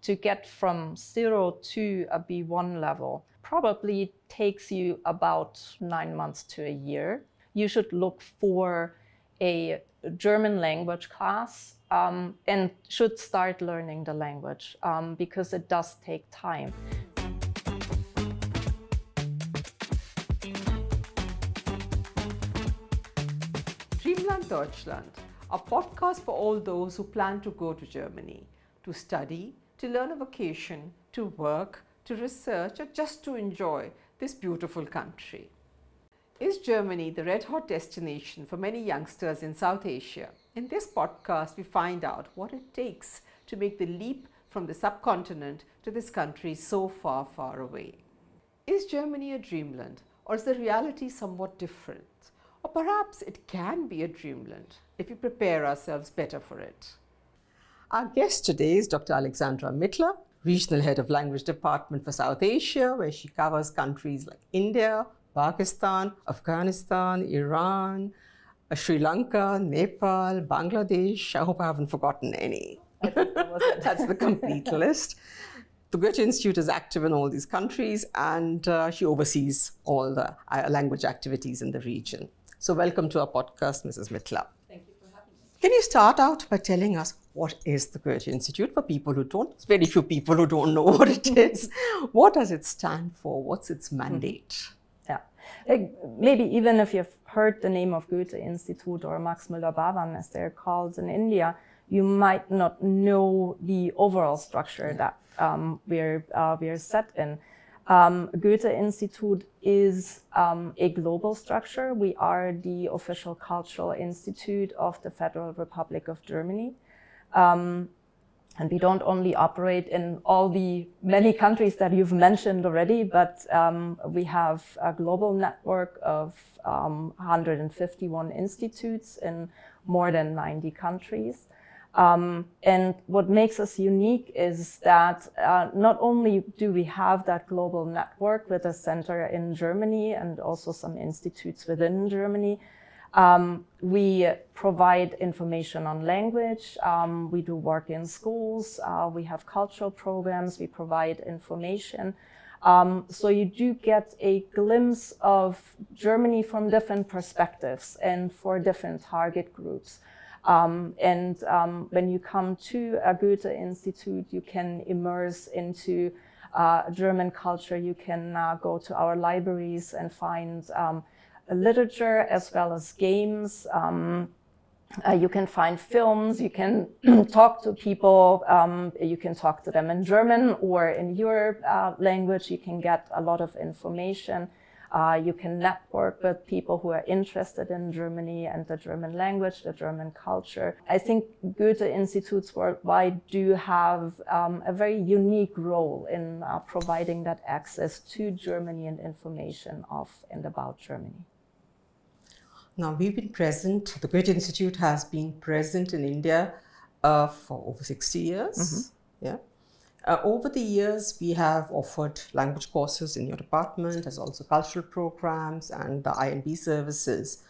to get from 0 to a B1 level probably takes you about 9 months to a year. You should look for a German language class and should start learning the language because it does take time. Dreamland Deutschland, a podcast for all those who plan to go to Germany, to study, to learn a vocation, to work, to research, or just to enjoy this beautiful country. Is Germany the red-hot destination for many youngsters in South Asia? In this podcast, we find out what it takes to make the leap from the subcontinent to this country so far, far away. Is Germany a dreamland, or is the reality somewhat different? Or perhaps it can be a dreamland if we prepare ourselves better for it. Our guest today is Dr. Alexandra Mittler, Regional Head of Language Department for South Asia, where she covers countries like India, Pakistan, Afghanistan, Iran, Sri Lanka, Nepal, Bangladesh. I hope I haven't forgotten any. I think That's the complete list. The Goethe-Institut is active in all these countries, and she oversees all the language activities in the region. So welcome to our podcast, Mrs. Mittler. Thank you for having me. Can you start out by telling us what is the Goethe-Institut for people who don't? There's very few people who don't know what it is. What does it stand for? What's its mandate? Yeah, maybe even if you've heard the name of Goethe-Institut or Max Müller-Barban, as they're called in India, you might not know the overall structure that we're set in. Goethe-Institut is a global structure. We are the official cultural institute of the Federal Republic of Germany. And we don't only operate in all the many countries that you've mentioned already, but we have a global network of 151 institutes in more than 90 countries. And what makes us unique is that not only do we have that global network with a center in Germany and also some institutes within Germany, we provide information on language, we do work in schools, we have cultural programs, we provide information. So you do get a glimpse of Germany from different perspectives and for different target groups. When you come to a Goethe-Institut, you can immerse into German culture. You can go to our libraries and find literature as well as games. You can find films, you can talk to people, you can talk to them in German or in your language. You can get a lot of information. You can network with people who are interested in Germany and the German language, the German culture. I think Goethe-Instituts worldwide do have a very unique role in providing that access to Germany and information of and about Germany. Now, we've been present, the Goethe-Institut has been present in India for over 60 years. Mm-hmm. Yeah. Over the years, we have offered language courses in your department, as also cultural programs and the IMB services.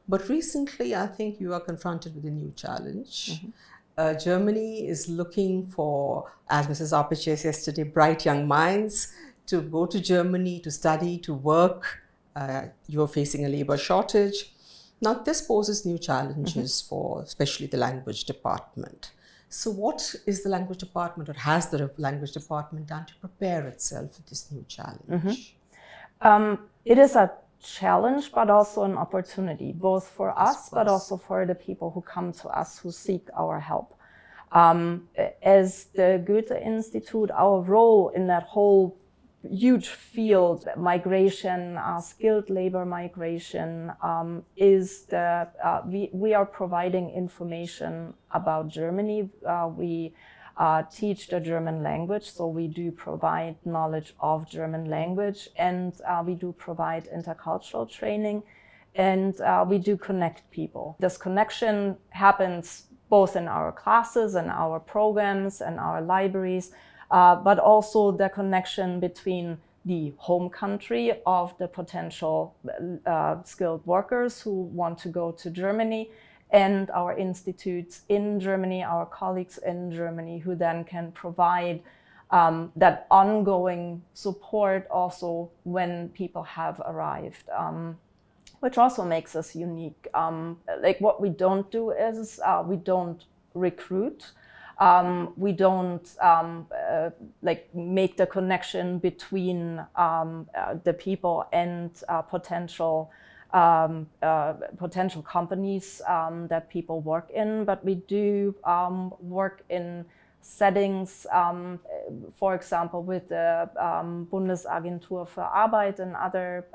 But recently, I think you are confronted with a new challenge. Mm-hmm. Germany is looking for, as Mrs. Arpich said yesterday, bright young minds to go to Germany to study, to work. You're facing a labor shortage. Now, this poses new challenges mm-hmm. for especially the language department. So what is the language department, or has the language department done to prepare itself for this new challenge? Mm-hmm. It is a challenge, but also an opportunity, both for us, but also for the people who come to us, who seek our help. As the Goethe-Institut, our role in that whole huge field, migration, skilled labor migration, is we are providing information about Germany. We teach the German language, so we do provide knowledge of German language, and we do provide intercultural training, and we do connect people. This connection happens both in our classes and our programs and our libraries, but also the connection between the home country of the potential skilled workers who want to go to Germany, and our institutes in Germany, our colleagues in Germany, who then can provide that ongoing support also when people have arrived, which also makes us unique. Like what we don't do is we don't recruit. We don't like make the connection between the people and potential companies that people work in, but we do work in settings, for example, with the Bundesagentur für Arbeit and other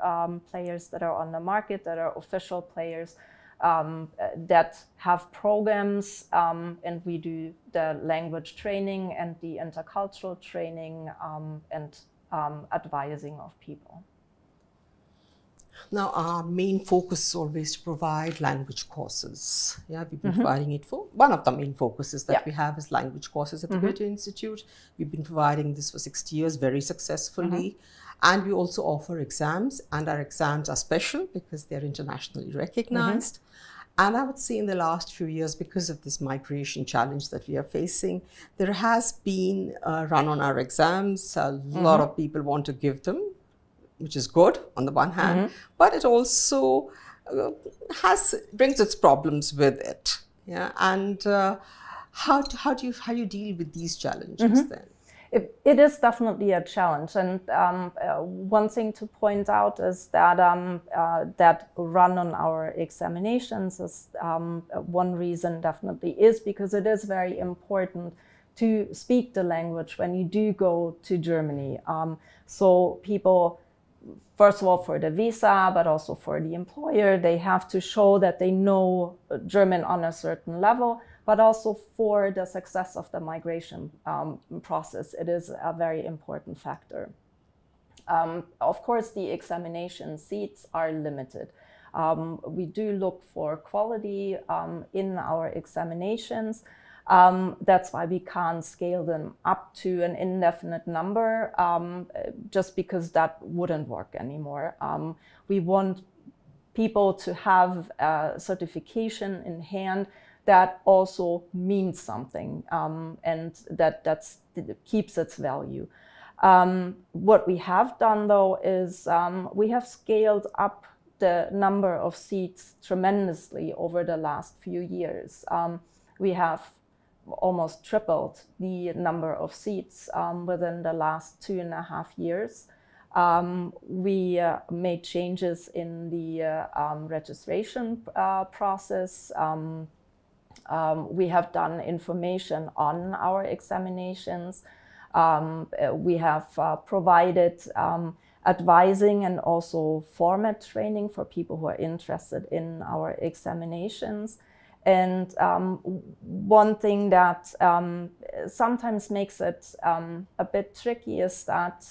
players that are on the market, that are official players, that have programs, and we do the language training and the intercultural training and advising of people. Now, our main focus is always to provide language courses. Yeah, we've been providing it for one of the main focuses that we have is language courses at the Goethe-Institut. We've been providing this for 60 years very successfully. And we also offer exams, and our exams are special because they're internationally recognized. And I would say in the last few years, because of this migration challenge that we are facing, there has been a run on our exams. A lot of people want to give them, which is good on the one hand, but it also brings its problems with it. Yeah, and how do you deal with these challenges then? It is definitely a challenge, and one thing to point out is that that run on our examinations is one reason definitely is because it is very important to speak the language when you do go to Germany. So people, first of all, for the visa, but also for the employer, they have to show that they know German on a certain level, but also for the success of the migration process, it is a very important factor. Of course, the examination seats are limited. We do look for quality in our examinations. That's why we can't scale them up to an indefinite number, just because that wouldn't work anymore. We want people to have a certification in hand that also means something, and that keeps its value. What we have done, though, is we have scaled up the number of seats tremendously over the last few years. We have almost tripled the number of seats within the last 2.5 years. We made changes in the registration process. We have done information on our examinations. We have provided advising and also format training for people who are interested in our examinations. And one thing that sometimes makes it a bit tricky is that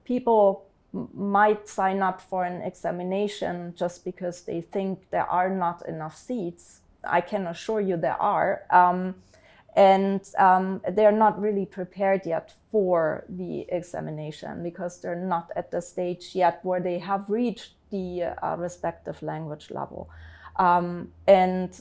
people might sign up for an examination just because they think there are not enough seats. I can assure you there are. And they're not really prepared yet for the examination because they're not at the stage yet where they have reached the respective language level. Then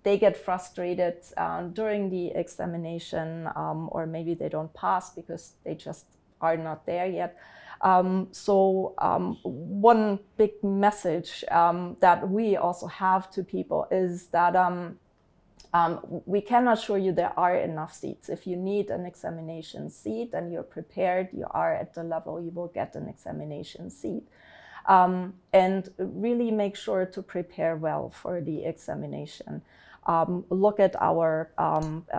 they get frustrated during the examination, or maybe they don't pass because they just are not there yet. One big message that we also have to people is that we can assure you there are enough seats. If you need an examination seat and you're prepared, you are at the level, you will get an examination seat. And really make sure to prepare well for the examination. Look at our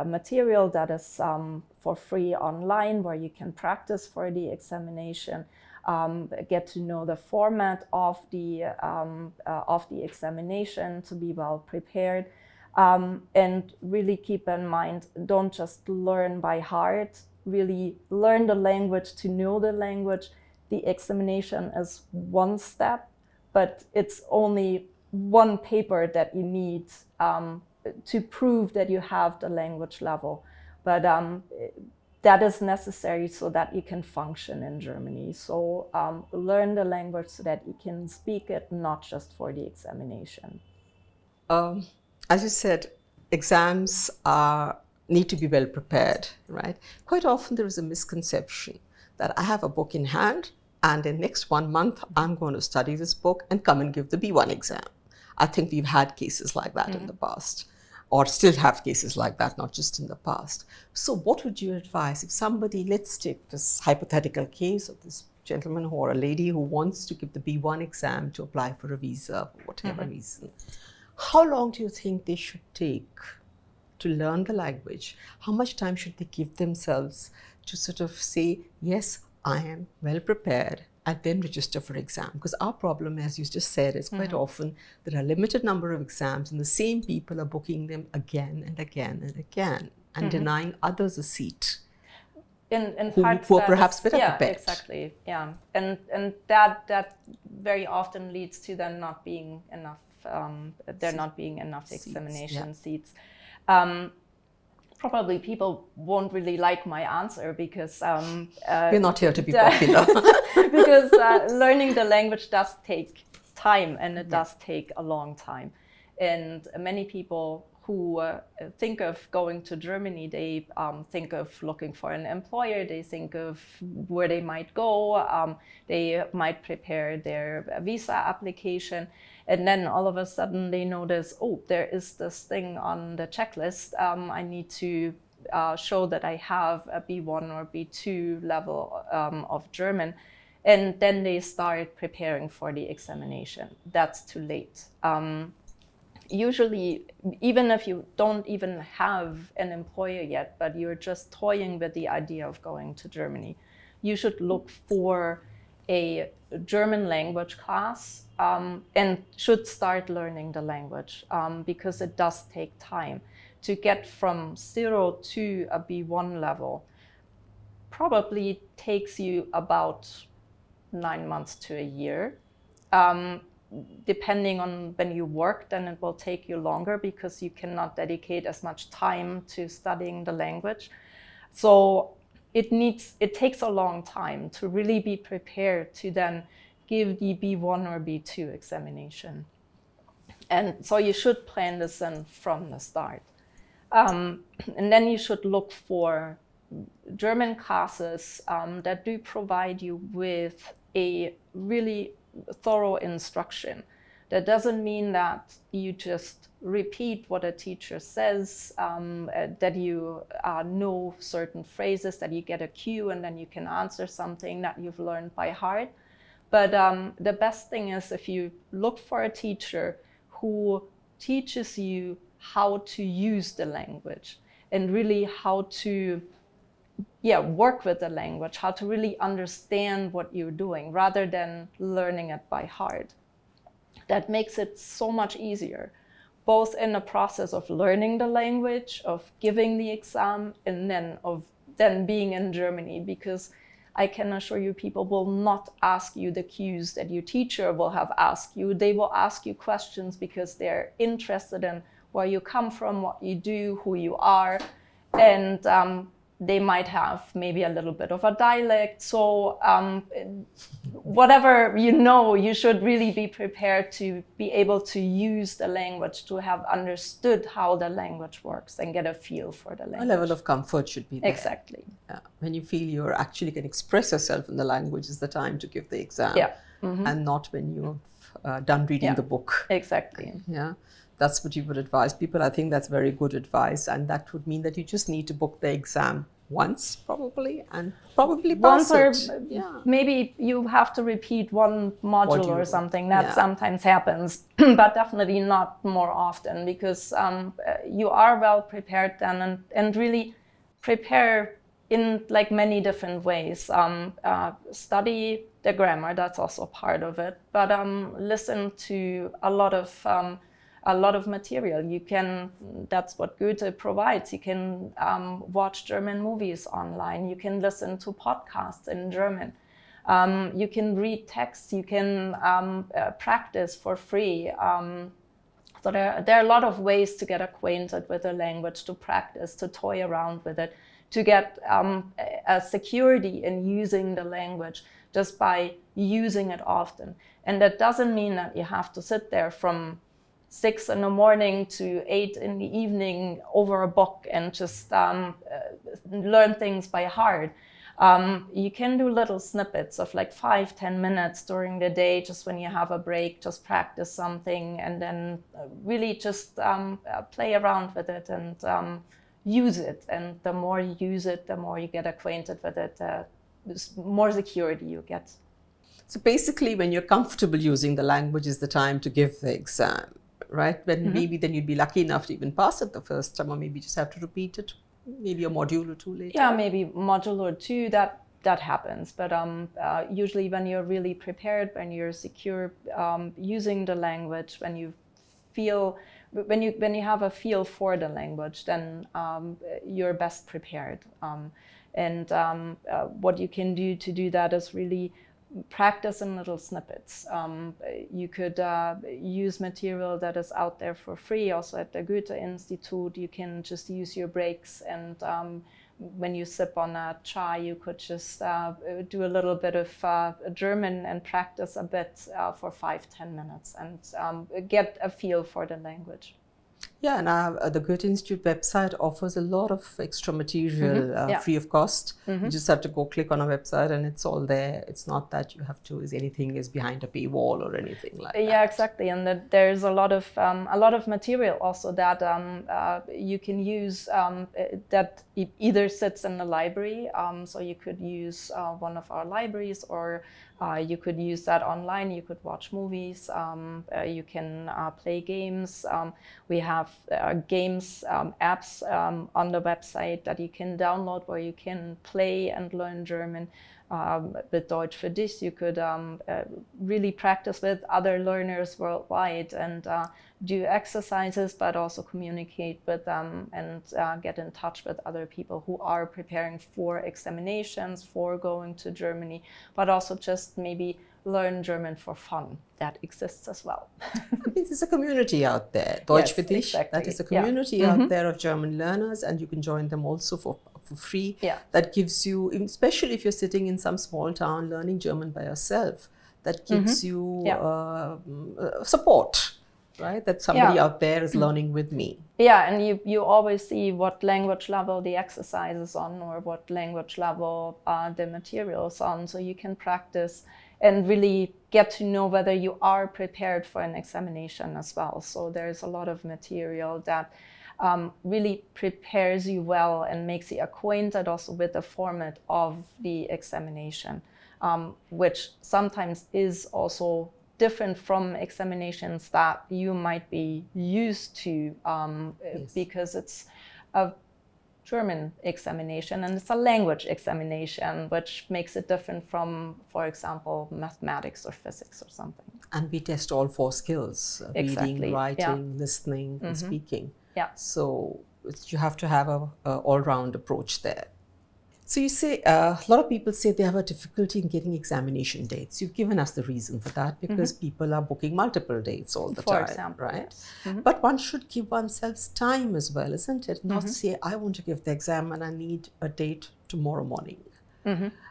material that is for free online, where you can practice for the examination, get to know the format of the examination to be well prepared, and really keep in mind, don't just learn by heart, really learn the language to know the language. The examination is one step, but it's only one paper that you need to prove that you have the language level. But that is necessary so that you can function in Germany. So learn the language so that you can speak it, not just for the examination. As you said, exams are need to be well prepared, right? Quite often there is a misconception that I have a book in hand and in next 1 month, I'm going to study this book and come and give the B1 exam. I think we've had cases like that in the past, or still have cases like that, not just in the past. So what would you advise if somebody, let's take this hypothetical case of this gentleman or a lady who wants to give the B1 exam to apply for a visa for whatever reason. How long do you think they should take to learn the language? How much time should they give themselves to sort of say, yes, I am well prepared, and then register for exam? Because our problem, as you just said, is quite often there are a limited number of exams and the same people are booking them again and again and again and denying others a seat. Who are perhaps better prepared. Exactly, yeah. And that very often leads to them not being enough, not being enough examination seats. Probably people won't really like my answer because we're not here to be popular. Because learning the language does take time, and it does take a long time. And many people who think of going to Germany, they think of looking for an employer, they think of where they might go, they might prepare their visa application, and then all of a sudden they notice, oh, there is this thing on the checklist, I need to show that I have a B1 or B2 level of German, and then they start preparing for the examination. That's too late. Usually, even if you don't even have an employer yet, but you're just toying with the idea of going to Germany, you should look for a German language class and should start learning the language because it does take time. To get from 0 to a B1 level probably takes you about 9 months to a year. Depending on when you work, then it will take you longer because you cannot dedicate as much time to studying the language. So it takes a long time to really be prepared to then give the B1 or B2 examination. And so you should plan this in from the start. And then you should look for German classes that do provide you with a really thorough instruction. That doesn't mean that you just repeat what a teacher says, that you know certain phrases, that you get a cue and then you can answer something that you've learned by heart. But the best thing is if you look for a teacher who teaches you how to use the language and really how to work with the language, how to really understand what you're doing rather than learning it by heart. That makes it so much easier, both in the process of learning the language, of giving the exam, and then being in Germany, because I can assure you people will not ask you the cues that your teacher will have asked you. They will ask you questions because they're interested in where you come from, what you do, who you are, and they might have maybe a little bit of a dialect. So whatever you know, you should really be prepared to be able to use the language, to have understood how the language works and get a feel for the language. A level of comfort should be there. Exactly. Yeah. When you feel you actually can express yourself in the language is the time to give the exam, and not when you've done reading the book. Exactly. Yeah. That's what you would advise people. I think that's very good advice. And that would mean that you just need to book the exam once, probably, and probably pass it. Or maybe you have to repeat one module or something. That sometimes happens, but definitely not more often, because you are well prepared then, and really prepare in like many different ways. Study the grammar, that's also part of it, but listen to a lot of material. You can, that's what Goethe provides. You can watch German movies online. You can listen to podcasts in German. You can read texts. You can practice for free. So there are a lot of ways to get acquainted with the language, to practice, to toy around with it, to get a security in using the language just by using it often. And that doesn't mean that you have to sit there from 6 in the morning to 8 in the evening over a book and just learn things by heart. You can do little snippets of like 5-10 minutes during the day, just when you have a break, just practice something, and then really just play around with it and use it. And the more you use it, the more you get acquainted with it, the more security you get. So basically, when you're comfortable using the language is the time to give the exam, right? When maybe then you'd be lucky enough to even pass it the first time, or maybe just have to repeat it, maybe a module or two later. Yeah, maybe module or two, that happens. But usually when you're really prepared, when you're secure using the language, when you have a feel for the language, then you're best prepared. What you can do to do that is really practice in little snippets. You could use material that is out there for free, also at the Goethe-Institut. You can just use your breaks, and when you sip on a chai, you could just do a little bit of German and practice a bit for 5-10 minutes and get a feel for the language. Yeah, and the Goethe-Institut website offers a lot of extra material free of cost. You just have to go click on a website and it's all there. It's not that you have to, anything is behind a paywall or anything like that. Yeah, exactly. And there's a lot of material also that you can use that either sits in the library. So you could use one of our libraries, or you could use that online. You could watch movies. You can play games. We have games, apps on the website that you can download where you can play and learn German. With Deutsch für dich, you could really practice with other learners worldwide and do exercises, but also communicate with them and get in touch with other people who are preparing for examinations, for going to Germany, but also just maybe learn German for fun. That exists as well. There's a community out there, Deutsch für dich. Exactly. That is a community out there of German learners, and you can join them also for free. That gives you, especially if you're sitting in some small town learning German by yourself, that gives you support, right? That somebody out there is learning with me. Yeah, and you always see what language level the exercise is on, or what language level the material is on, so you can practice and really get to know whether you are prepared for an examination as well. So there's a lot of material that really prepares you well and makes you acquainted also with the format of the examination, which sometimes is also different from examinations that you might be used to, because it's a German examination and it's a language examination, which makes it different from, for example, mathematics or physics or something. And we test all 4 skills, reading, writing, listening, and speaking. Yeah. So you have to have a all-round approach there. So you say, a lot of people say they have a difficulty in getting examination dates. You've given us the reason for that, because people are booking multiple dates all the time, example, right? But one should give oneself time as well, isn't it? Not say, I want to give the exam and I need a date tomorrow morning.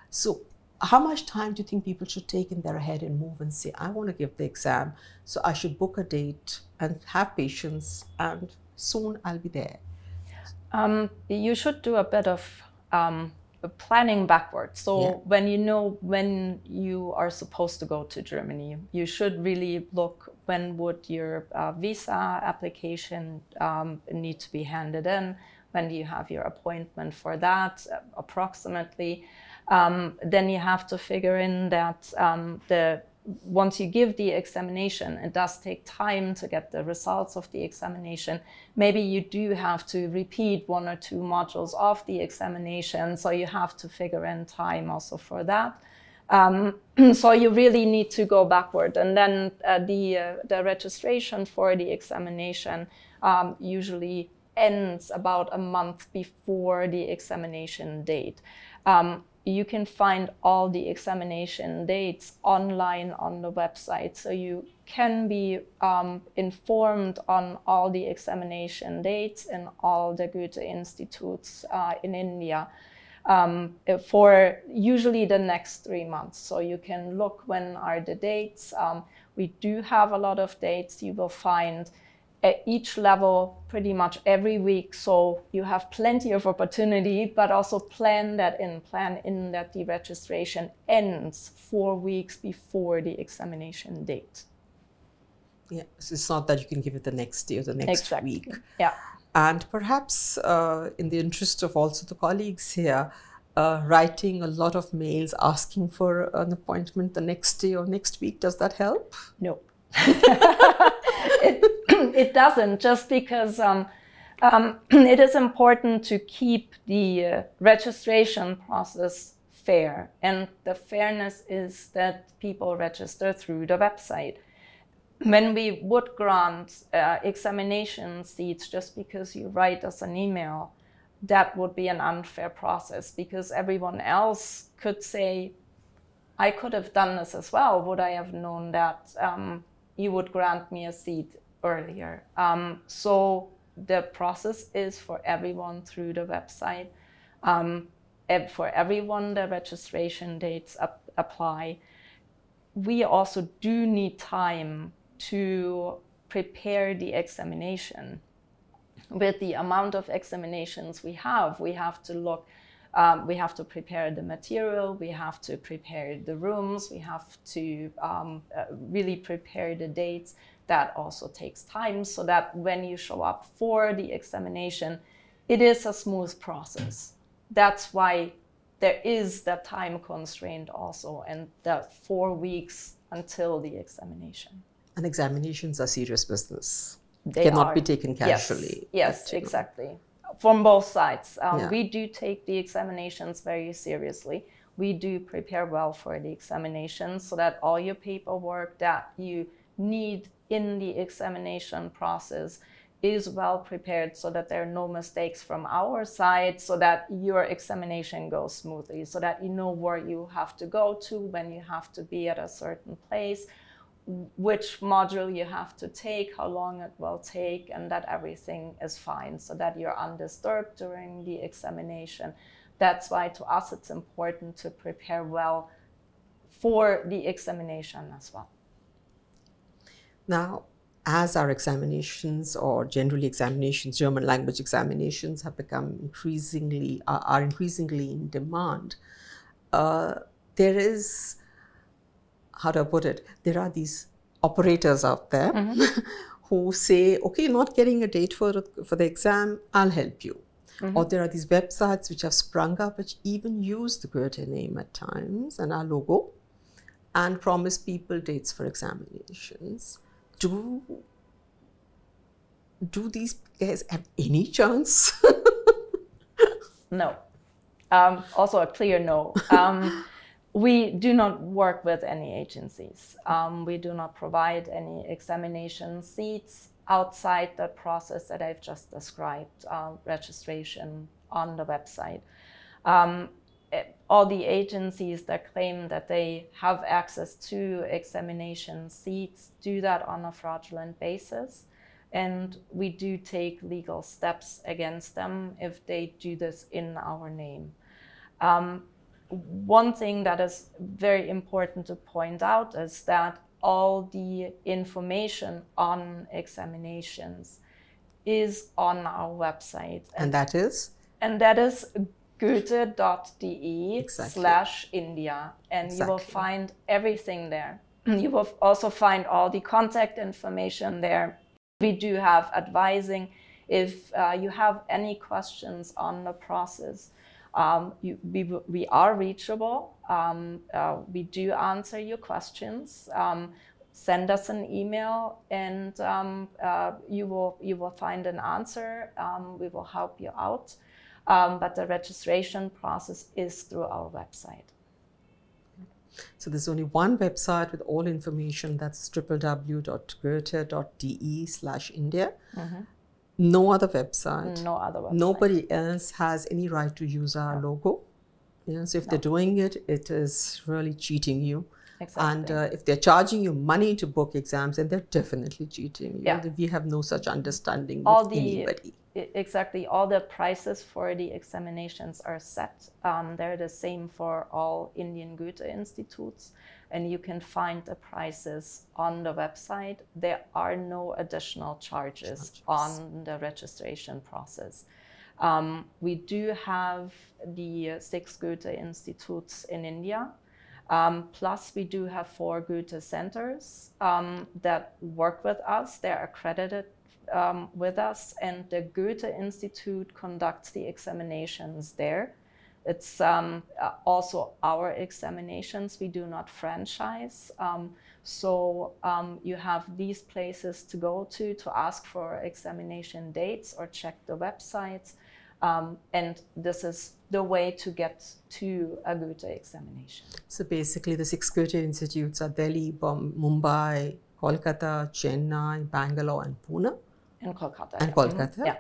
So how much time do you think people should take in their head and move and say, I want to give the exam, so I should book a date and have patience, and soon I'll be there? You should do a bit of planning backwards. So when you know when you are supposed to go to Germany, you should really look when would your visa application need to be handed in, when do you have your appointment for that approximately. Then you have to figure in that once you give the examination, it does take time to get the results of the examination. Maybe you do have to repeat 1 or 2 modules of the examination, so you have to figure in time also for that. So you really need to go backward. And then the registration for the examination usually ends about a month before the examination date. You can find all the examination dates online on the website, so you can be informed on all the examination dates in all the Goethe-Institutes in India for usually the next 3 months. So you can look when are the dates. We do have a lot of dates. You will find at each level pretty much every week. So you have plenty of opportunity, but also plan in that the registration ends 4 weeks before the examination date. Yeah, so it's not that you can give it the next day or the next week. Yeah. And perhaps in the interest of also the colleagues here, writing a lot of mails asking for an appointment the next day or next week, does that help? No. It doesn't, just because it is important to keep the registration process fair. And the fairness is that people register through the website. When we would grant examination seats just because you write us an email, that would be an unfair process, because everyone else could say, I could have done this as well. Would I have known that you would grant me a seat earlier? So the process is for everyone through the website. For everyone, the registration dates apply. We also do need time to prepare the examination. With the amount of examinations we have to look, we have to prepare the material, we have to prepare the rooms, we have to really prepare the dates. That also takes time, so that when you show up for the examination, it is a smooth process. That's why there is that time constraint also, and that 4 weeks until the examination. And examinations are serious business. They cannot be taken casually. Yes, exactly. From both sides. We do take the examinations very seriously. We do prepare well for the examinations, so that all your paperwork that you need in the examination process is well prepared, so that there are no mistakes from our side, so that your examination goes smoothly, so that you know where you have to go to, when you have to be at a certain place, which module you have to take, how long it will take, and that everything is fine, so that you're undisturbed during the examination. That's why to us it's important to prepare well for the examination as well. Now, as our examinations, or generally examinations, German language examinations have become increasingly in demand, there is, how do I put it? There are these operators out there who say, okay, you're not getting a date for the exam, I'll help you. Or there are these websites which have sprung up, which even use the Goethe name at times and our logo, and promise people dates for examinations. Do these guys have any chance? No. Also a clear no. We do not work with any agencies. We do not provide any examination seats outside the process that I've just described, registration on the website. All the agencies that claim that they have access to examination seats do that on a fraudulent basis. And we do take legal steps against them if they do this in our name. One thing that is very important to point out is that all the information on examinations is on our website. And that is? And that is goethe.de/India. And you will find everything there. You will also find all the contact information there. We do have advising. If you have any questions on the process, we are reachable. We do answer your questions. Send us an email, and you will find an answer. We will help you out. But the registration process is through our website. So there's only one website with all information. That's www.goethe.de/India. No other website. No other website. Nobody else has any right to use our logo. Yeah, so if they're doing it, it is really cheating you. Exactly. And if they're charging you money to book exams, then they're definitely cheating you. Yeah. We have no such understanding with anybody. exactly. All the prices for the examinations are set. They're the same for all Indian Goethe-Institutes, and you can find the prices on the website. There are no additional charges on the registration process. We do have the 6 Goethe-Institutes in India. Plus, we do have 4 Goethe centers that work with us. They're accredited with us, and the Goethe-Institut conducts the examinations there. It's also our examinations. We do not franchise. So you have these places to go to ask for examination dates or check the websites. And this is the way to get to a Goethe examination. So basically the 6 Goethe Institutes are Delhi, Mumbai, Kolkata, Chennai, Bangalore and Pune. And Kolkata. And Kolkata. Mm-hmm. Yeah.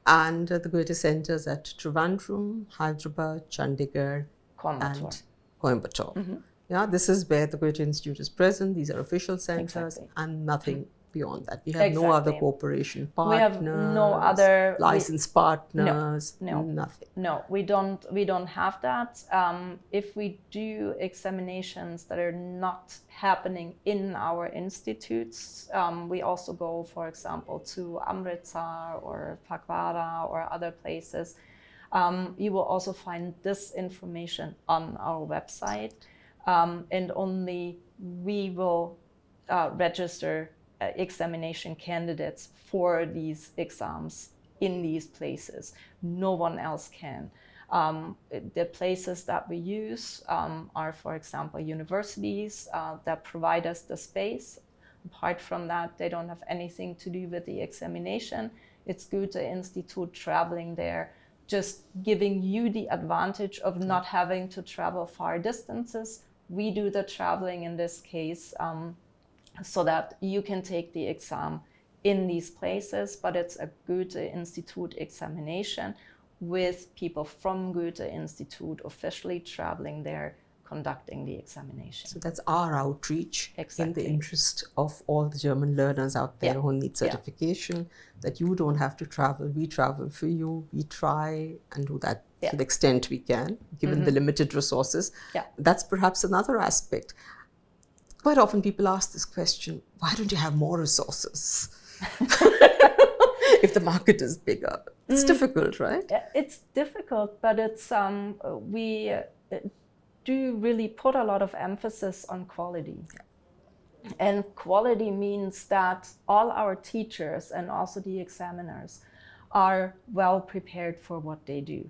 And the Goethe centers at Trivandrum, Hyderabad, Chandigarh and Coimbatore. Mm-hmm. Yeah, this is where the Goethe Institute is present. These are official centers and nothing beyond that. We have no other cooperation partners. We have no other licensed partners. No, nothing. No, we don't have that. If we do examinations that are not happening in our institutes, we also go, for example, to Amritsar or Pagwara or other places. You will also find this information on our website, and only we will register examination candidates for these exams in these places. No one else can. The places that we use are, for example, universities that provide us the space. Apart from that, they don't have anything to do with the examination. It's Goethe-Institut traveling there, just giving you the advantage of not having to travel far distances. We do the traveling in this case, so that you can take the exam in these places, but it's a Goethe-Institut examination with people from Goethe-Institut officially traveling there, conducting the examination. So that's our outreach in the interest of all the German learners out there who need certification, that you don't have to travel, we travel for you, we try and do that to the extent we can, given the limited resources. That's perhaps another aspect. Quite often people ask this question, why don't you have more resources? If the market is bigger. It's difficult, right? It's difficult, but it's we do really put a lot of emphasis on quality. And quality means that all our teachers and also the examiners are well prepared for what they do.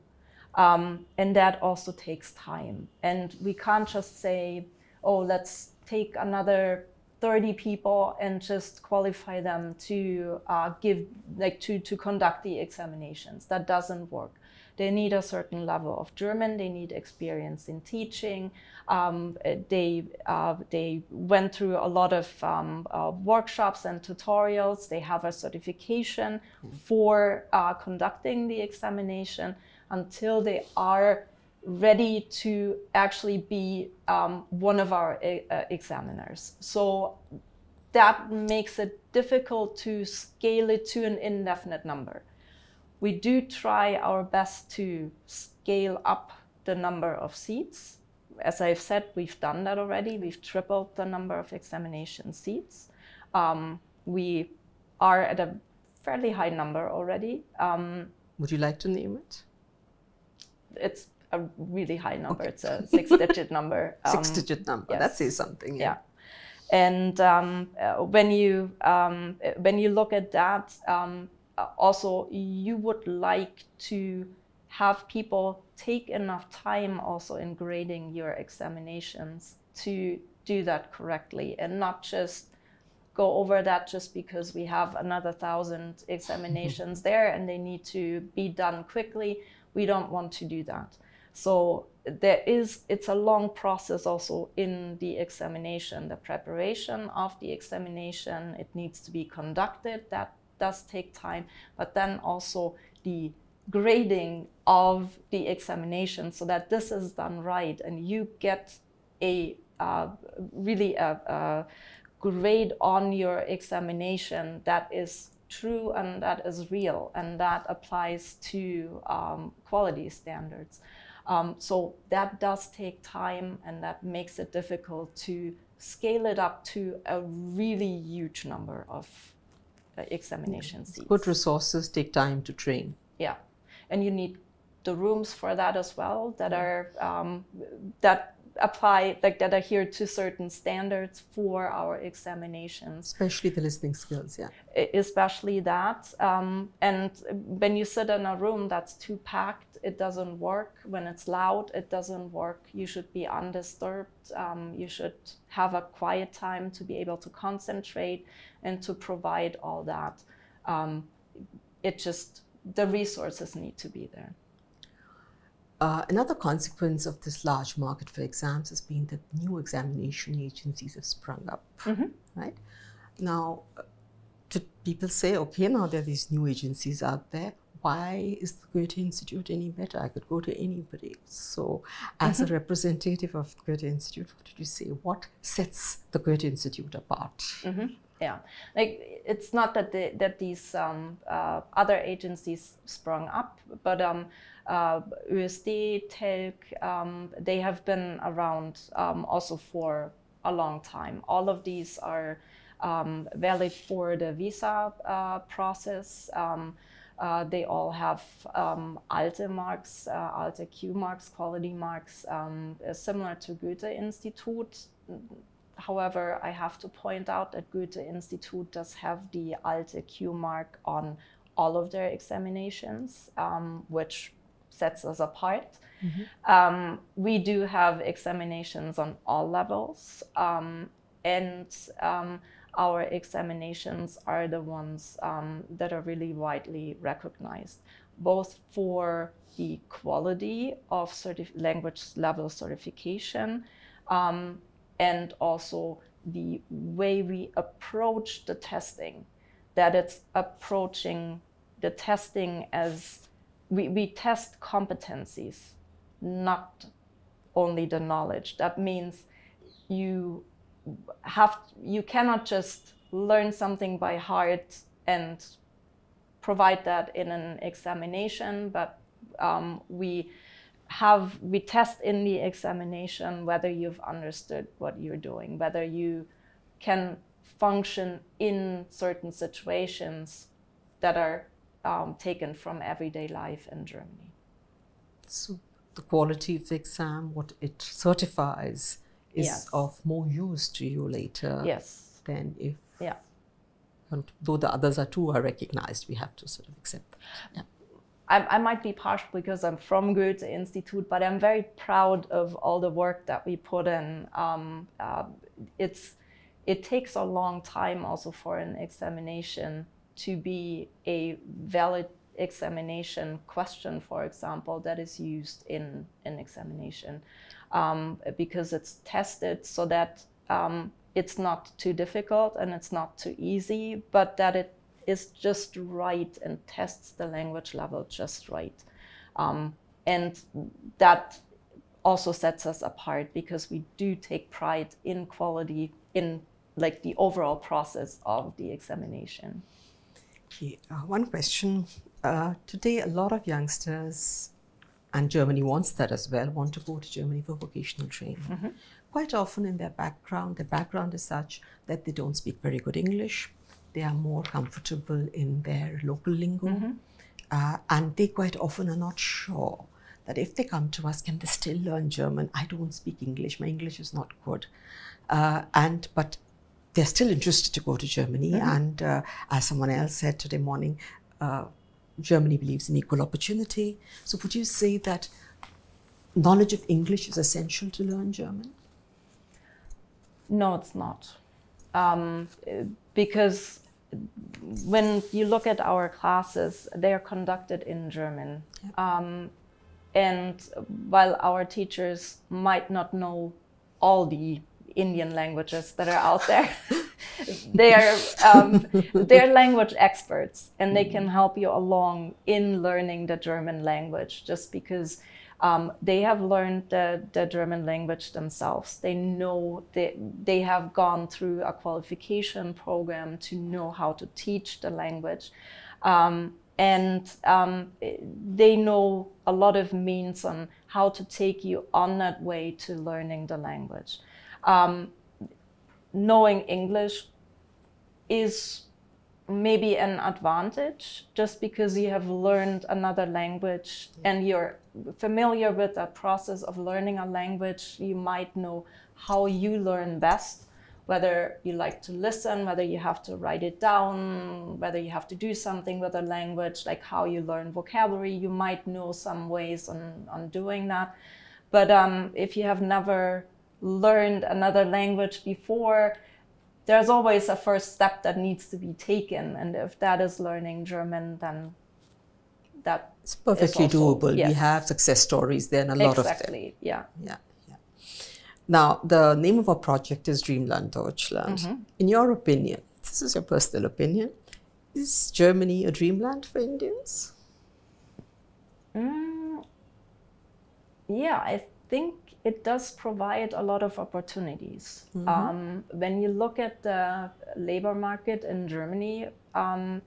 And that also takes time. And we can't just say, oh, let's take another 30 people and just qualify them to to conduct the examinations. That doesn't work. They need a certain level of German. They need experience in teaching. They went through a lot of workshops and tutorials. They have a certification for conducting the examination until they are ready to actually be one of our examiners. So that makes it difficult to scale it to an indefinite number. We do try our best to scale up the number of seats. As I've said, we've done that already. We've tripled the number of examination seats. We are at a fairly high number already. Would you like to name it? It's a really high number. It's a 6-digit number. 6-digit number. Yes. That says something. Yeah. And when you look at that, also you would like to have people take enough time also in grading your examinations to do that correctly, and not just go over that just because we have another 1,000 examinations there and they need to be done quickly. We don't want to do that. So it's a long process also in the examination, the preparation of the examination. It needs to be conducted. That does take time, but then also the grading of the examination so that this is done right and you get a really a grade on your examination that is true and that is real, and that applies to quality standards. So that does take time, and that makes it difficult to scale it up to a really huge number of examination seats. Good resources take time to train. Yeah, and you need the rooms for that as well, that are that apply, like that adhere to certain standards for our examinations. Especially the listening skills, yeah. Especially that. And when you sit in a room that's too packed, it doesn't work. When it's loud, it doesn't work. You should be undisturbed. You should have a quiet time to be able to concentrate and to provide all that. The resources need to be there. Another consequence of this large market for exams has been that new examination agencies have sprung up, right? Now, people say, okay, now there are these new agencies out there. Why is the Goethe-Institut any better? I could go to anybody. So, as a representative of the Goethe-Institut, what did you say? What sets the Goethe-Institut apart? Yeah, like it's not that these other agencies sprung up, but ÖSD, TELC, they have been around also for a long time. All of these are valid for the visa process. They all have ALTE marks, ALTE Q marks, quality marks, similar to Goethe-Institut. However, I have to point out that Goethe-Institut does have the ALTE Q mark on all of their examinations, which sets us apart. We do have examinations on all levels, and our examinations are the ones that are really widely recognized, both for the quality of language level certification, and also the way we approach the testing, that it's approaching the testing as we test competencies, not only the knowledge. That means you cannot just learn something by heart and provide that in an examination, but we test in the examination whether you've understood what you're doing, whether you can function in certain situations that are taken from everyday life in Germany. So the quality of the exam, what it certifies, is of more use to you later than if, and though the others are recognized, we have to sort of accept that. Yeah. I might be partial because I'm from Goethe-Institut, but I'm very proud of all the work that we put in. It takes a long time also for an examination to be a valid examination question, for example, that is used in an examination, because it's tested so that it's not too difficult and it's not too easy, but that it is just right and tests the language level just right. And that also sets us apart because we do take pride in quality, in like the overall process of the examination. Okay, one question. Today, a lot of youngsters, and Germany wants that as well, want to go to Germany for vocational training. Quite often in their background is such that they don't speak very good English. They are more comfortable in their local lingo, and they quite often are not sure that if they come to us, can they still learn German? I don't speak English, my English is not good. But they're still interested to go to Germany, and as someone else said today morning, Germany believes in equal opportunity. So would you say that knowledge of English is essential to learn German? No, it's not. Because when you look at our classes, they are conducted in German. And while our teachers might not know all the Indian languages that are out there, they're language experts, and they can help you along in learning the German language, just because They have learned the German language themselves. They know they have gone through a qualification program to know how to teach the language. They know a lot of means on how to take you on that way to learning the language. Knowing English is maybe an advantage just because you have learned another language and you're familiar with the process of learning a language. You might know how you learn best, whether you like to listen, whether you have to write it down, whether you have to do something with a language, like how you learn vocabulary. You might know some ways on doing that. But if you have never learned another language before, there's always a first step that needs to be taken. And if that is learning German, then it's perfectly doable. Yes. We have success stories there and a lot of them. Exactly, yeah. Now, the name of our project is Dreamland Deutschland. Mm-hmm. In your opinion, this is your personal opinion, is Germany a dreamland for Indians? Yeah, I think it does provide a lot of opportunities. Mm-hmm. When you look at the labor market in Germany, a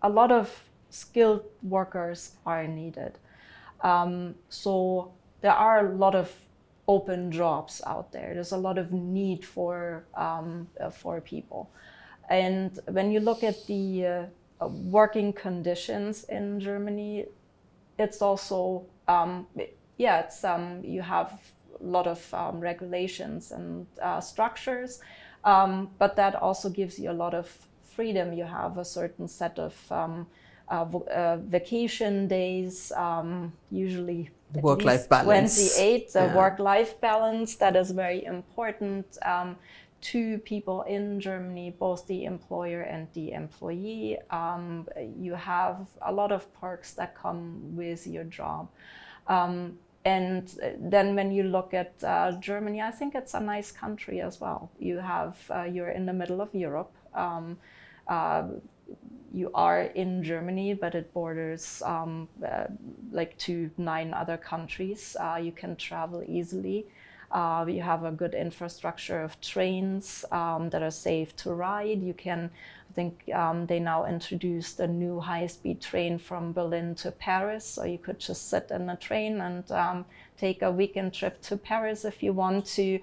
lot of skilled workers are needed. So there are a lot of open jobs out there. There's a lot of need for people. And when you look at the working conditions in Germany, it's also, you have a lot of regulations and structures, but that also gives you a lot of freedom. You have a certain set of vacation days, usually the work-life balance. 28, the work-life balance, that is very important to people in Germany, both the employer and the employee. You have a lot of perks that come with your job. And then when you look at Germany, I think it's a nice country as well. You have, you're in the middle of Europe. You are in Germany, but it borders like to 9 other countries. You can travel easily. You have a good infrastructure of trains that are safe to ride. You can, I think they now introduced a new high-speed train from Berlin to Paris. So you could just sit in a train and take a weekend trip to Paris if you want to.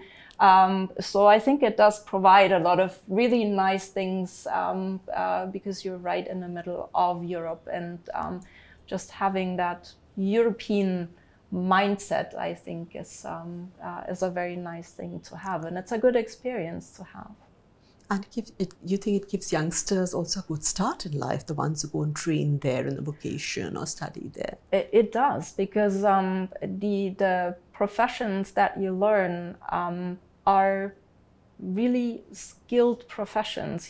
So I think it does provide a lot of really nice things because you're right in the middle of Europe, and just having that European mindset, I think, is a very nice thing to have, and it's a good experience to have. And you think it gives youngsters also a good start in life, the ones who go and train there in a vocation or study there? It does, because the professions that you learn are really skilled professions.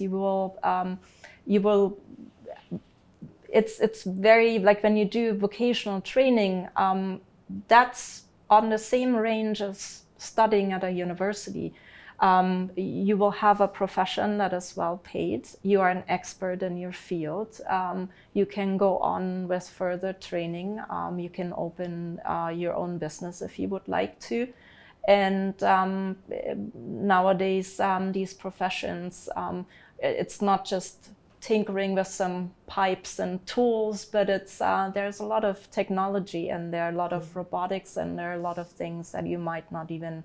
It's very, like when you do vocational training, that's on the same range as studying at a university. You will have a profession that is well paid. You are an expert in your field. You can go on with further training. You can open your own business if you would like to. And nowadays, these professions, it's not just tinkering with some pipes and tools, but it's there's a lot of technology, and there are a lot of robotics, and there are a lot of things that you might not even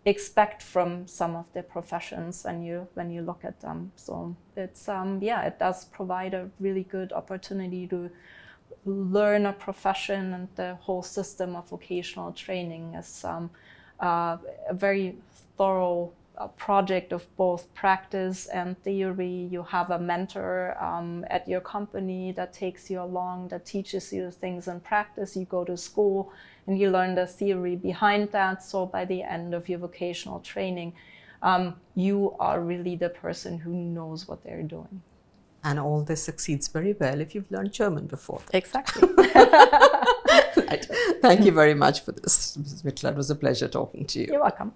expect from some of the professions when you look at them. So it's it does provide a really good opportunity to learn a profession, and the whole system of vocational training is a very thorough project of both practice and theory. You have a mentor at your company that takes you along, that teaches you things in practice. You go to school and you learn the theory behind that. So by the end of your vocational training, you are really the person who knows what they're doing. And all this succeeds very well if you've learned German before. Exactly. Right. Thank you very much for this, Mrs. Mittler. It was a pleasure talking to you. You're welcome.